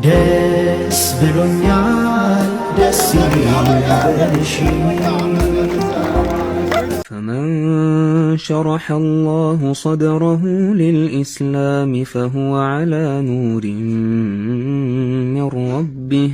ደስ ብሎኛል ደስ ይበልሽ فمن شرح الله صدره للإسلام فهو على نور من ربه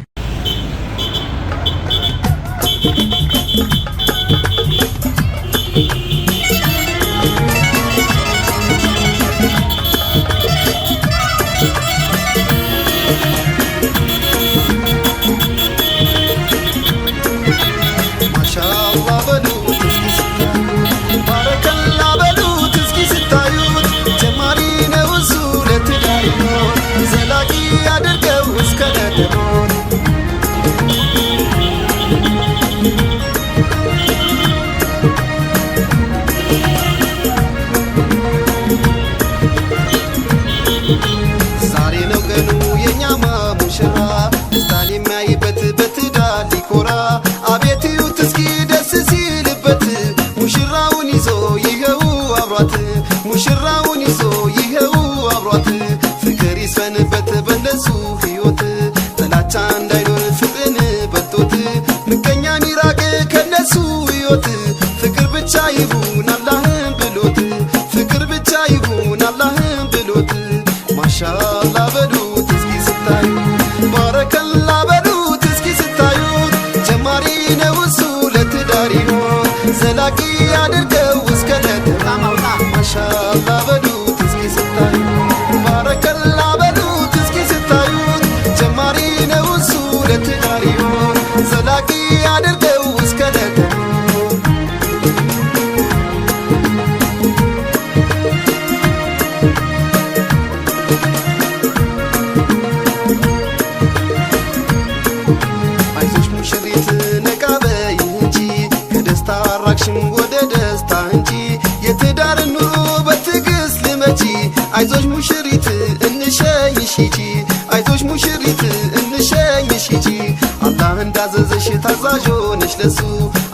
ሙሽራውን ይዞ ይሄው አብሯት ፍቅር ይስፈንበት በነሱ ሕይወት ጥላቻ እንዳይኖር ፍቅርን በልጦት ምቀኛን ይራቅ ከነሱ ሕይወት ፍቅር ብቻ ይሁን አላህን ብሎት ፍቅር ብቻ ይሁን አላህን ብሎት ማሻአላ በሉት እስኪ ስታዩ ባረከላ በሉት እስኪ ስታዩ ጀማሪ ነው እሱ ለትዳር ይሆን ዘላቂ አድርገው እስከ ለተማውጣ ማሻአላ በሉት እስኪ ስታዩ ባረከላ በሉት እስኪ ስታዩ ጀማሪ ነው እሱ ለትዳር ይሆን ዘላቂ አድርገው እስከ ለተማው አይዞሽ ሙሽሪት ነቃ በይ እንጂ ከደስታ አራቅሽም ወደ ደስታ እንጂ የትዳር ኑሮ በትዕግስት ልመቺ አይዞሽ ሙሽሪት እንሸኝሽ ሂጂ አይዞሽ ሙሽሪት እንሸኝሽ ሂጂ አላህ እንዳዘዘሽ ታዛዥ ሆነሽ ለሱ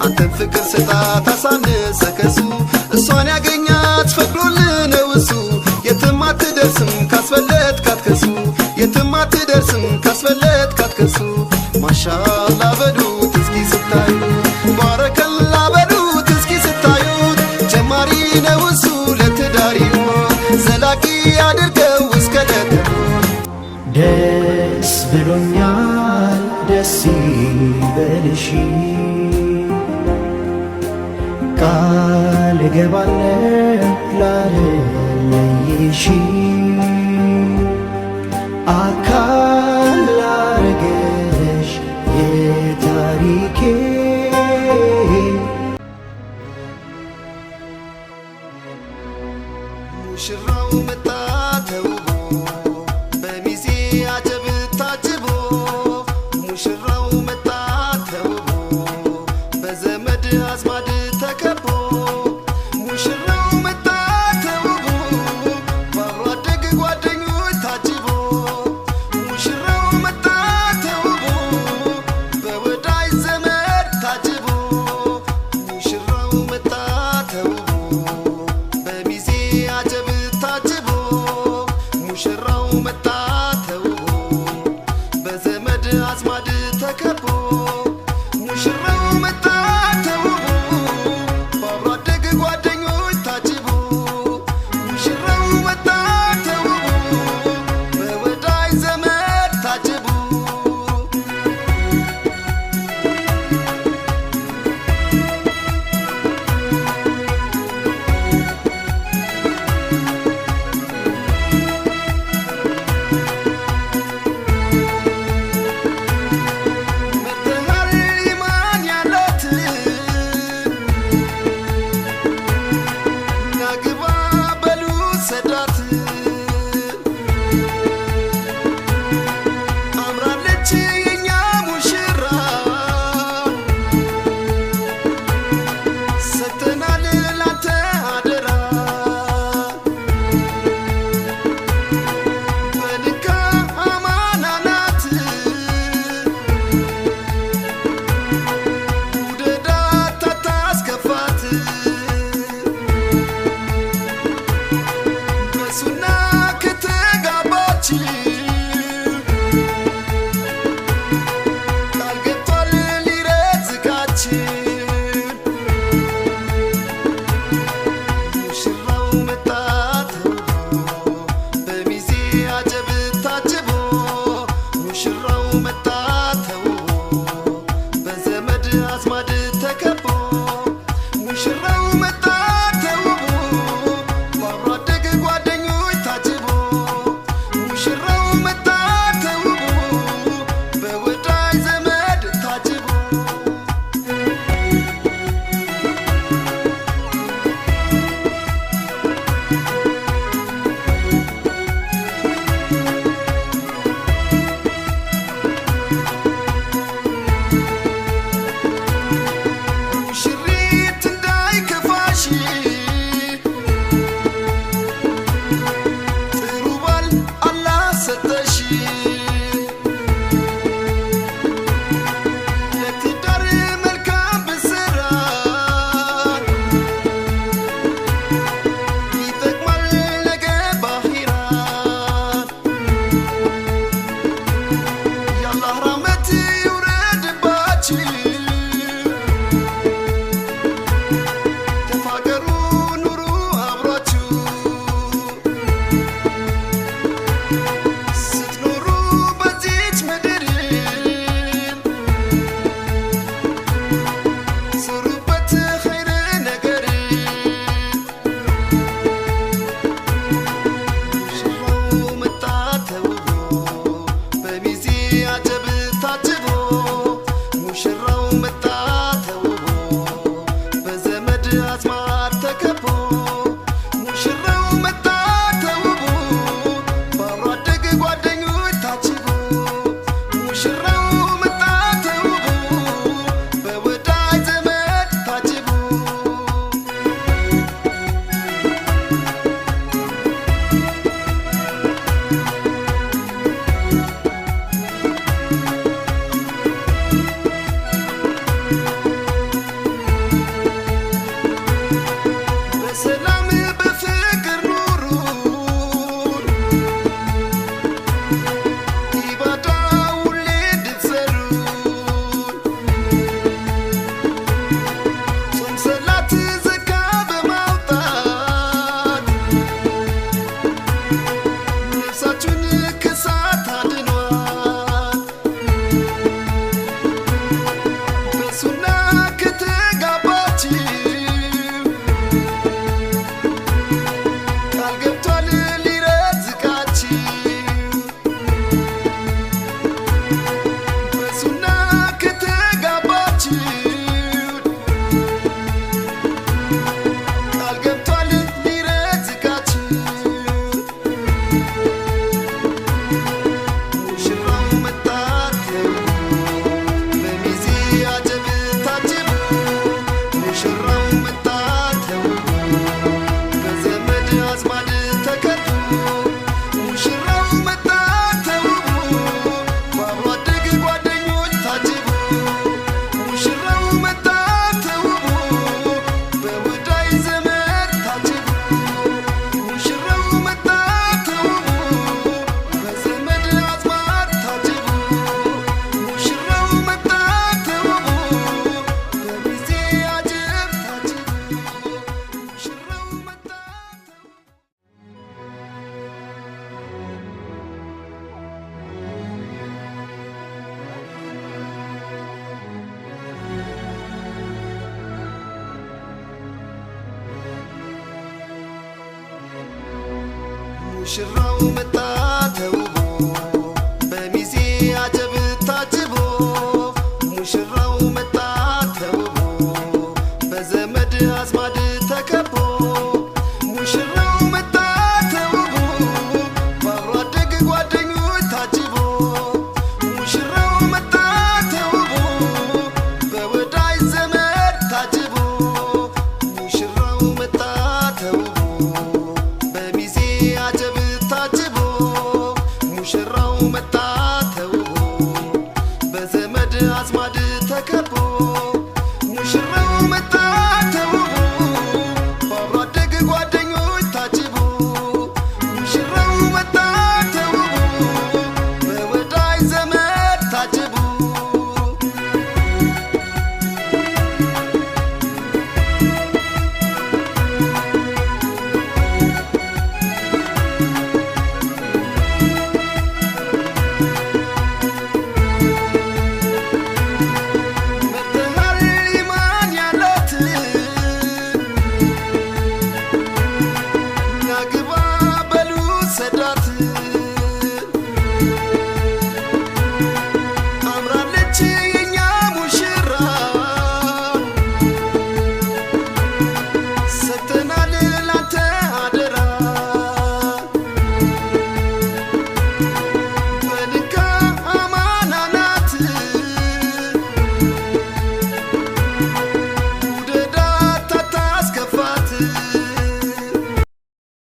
አንተን ፍቅር ስጣት አሳነሰ ከሱ እሷን ያገኛት ፈቅዶልህ ነው እሱ የትም አትደርስም ካስፈለጥካት ከሱ የትም አትደርስም ካስፈለጥካት ከሱ ማሻአላ በሉት እስኪ ስታዩ ባረከላ በሉት እስኪ ስታዩት ጀማሪ ነው እሱ ለትዳር ይሆን ዘላቂ አድርገው እስከ ለተሞት ደስ ብሎኛል ደስ ይበልሽ ቃል እገባለሁ ላለይሽ አካል ላረገሽ የታሪኬ ሙሽራው መጣ ተውቦ በሚዜ አጀብ ታጅቦ ሙሽራው መጣ ተውቦ በዘመድ አዝማድ ተከቦ ሙሽራው መጣ ተውቦ ባብሮ አደግ ጓደኞች ታጅቦ ሙሽራው መጣ ተውቦ በወዳጅ ዘመድ ታጅቦ ሙሽራው መጣ ተውቦ በሚዜ አጀብ ታጅቦ ሙሽራው መጣ ተውቦ በዘመድ አዝማድ ተከቦ ሙሽራው መጣ ተውቦ ባብሮ አደግ ጓደኞች ታጅቦ ሙሽራው መጣ ተውቦ በወዳጅ ዘመድ ታጅቦ መተሃል ኢማን ያላት ናግባ በሉ ሰዳት አምራለች የኛ ሙሽራ ሰጥተናል ላንተ አደራ በልካ አማና ናት ውደዳት አታስከፋት ሙሽራው መጣ ተውቦ